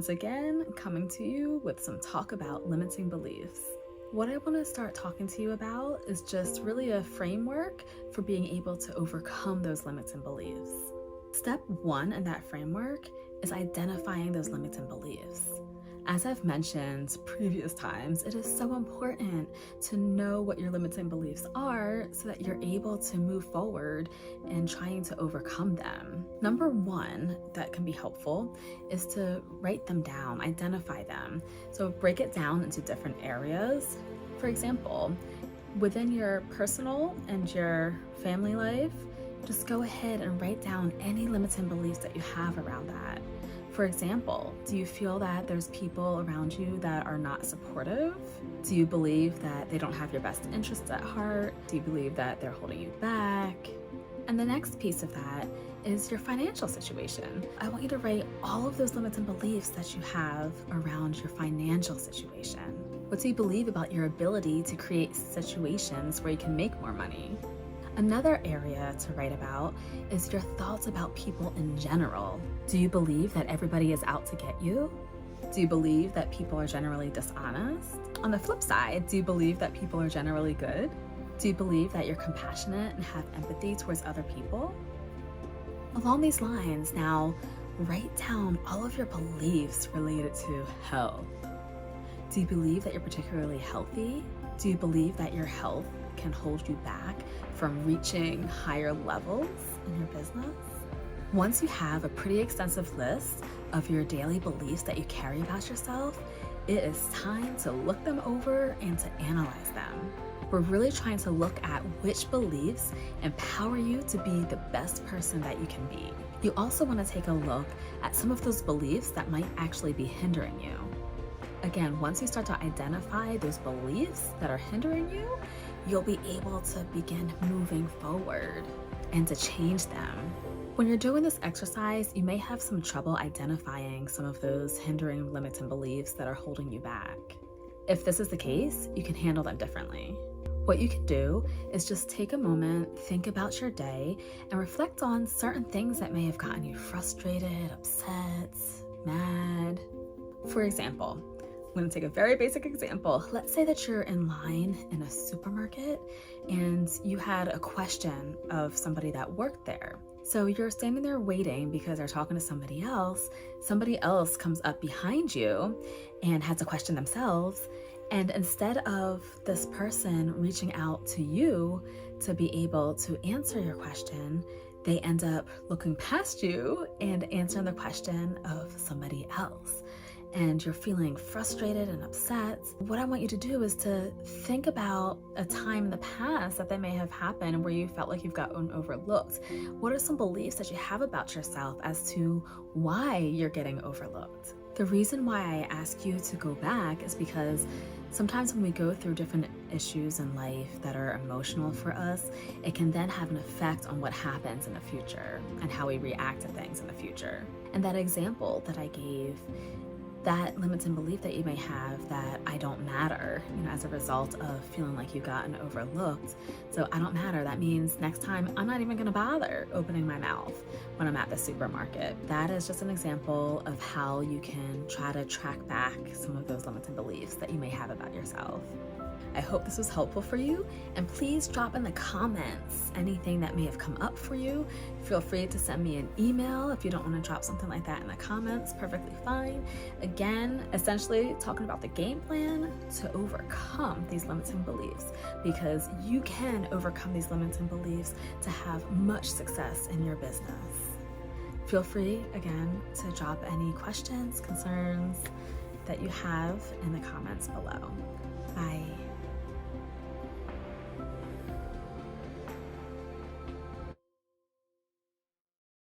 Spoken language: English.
once again coming to you with some talk about limiting beliefs. What I want to start talking to you about is just really a framework for being able to overcome those limiting beliefs. Step one in that framework is identifying those limiting beliefs. As I've mentioned previous times, it is so important to know what your limiting beliefs are so that you're able to move forward in trying to overcome them. Number one that can be helpful is to write them down, identify them. So break it down into different areas. For example, within your personal and your family life, just go ahead and write down any limiting beliefs that you have around that. For example, do you feel that there's people around you that are not supportive? Do you believe that they don't have your best interests at heart? Do you believe that they're holding you back? And the next piece of that is your financial situation. I want you to write all of those limiting beliefs that you have around your financial situation. What do you believe about your ability to create situations where you can make more money? Another area to write about is your thoughts about people in general. Do you believe that everybody is out to get you? Do you believe that people are generally dishonest? On the flip side, do you believe that people are generally good? Do you believe that you're compassionate and have empathy towards other people? Along these lines, now write down all of your beliefs related to health. Do you believe that you're particularly healthy? Do you believe that your health can hold you back from reaching higher levels in your business? Once you have a pretty extensive list of your daily beliefs that you carry about yourself, it is time to look them over and to analyze them. We're really trying to look at which beliefs empower you to be the best person that you can be. You also want to take a look at some of those beliefs that might actually be hindering you. Again, once you start to identify those beliefs that are hindering you, you'll be able to begin moving forward and to change them. When you're doing this exercise, you may have some trouble identifying some of those hindering, limiting beliefs that are holding you back. If this is the case, you can handle them differently. What you can do is just take a moment, think about your day, and reflect on certain things that may have gotten you frustrated, upset, mad. For example, I'm going to take a very basic example. Let's say that you're in line in a supermarket and you had a question of somebody that worked there. So you're standing there waiting because they're talking to somebody else. Somebody else comes up behind you and has a question themselves. And instead of this person reaching out to you to be able to answer your question, they end up looking past you and answering the question of somebody else. And you're feeling frustrated and upset. What I want you to do is to think about a time in the past that may have happened where you felt like you've gotten overlooked. What are some beliefs that you have about yourself as to why you're getting overlooked? The reason why I ask you to go back is because sometimes when we go through different issues in life that are emotional for us, it can then have an effect on what happens in the future and how we react to things in the future. And that example that I gave, that limiting belief that you may have that I don't matter, as a result of feeling like you've gotten overlooked. So I don't matter, that means next time I'm not even gonna bother opening my mouth when I'm at the supermarket. That is just an example of how you can try to track back some of those limiting beliefs that you may have about yourself. I hope this was helpful for you, and please drop in the comments anything that may have come up for you. Feel free to send me an email if you don't want to drop something like that in the comments, perfectly fine. Again, essentially talking about the game plan to overcome these limiting beliefs, because you can overcome these limiting beliefs to have much success in your business. Feel free, again, to drop any questions, concerns that you have in the comments below. Bye.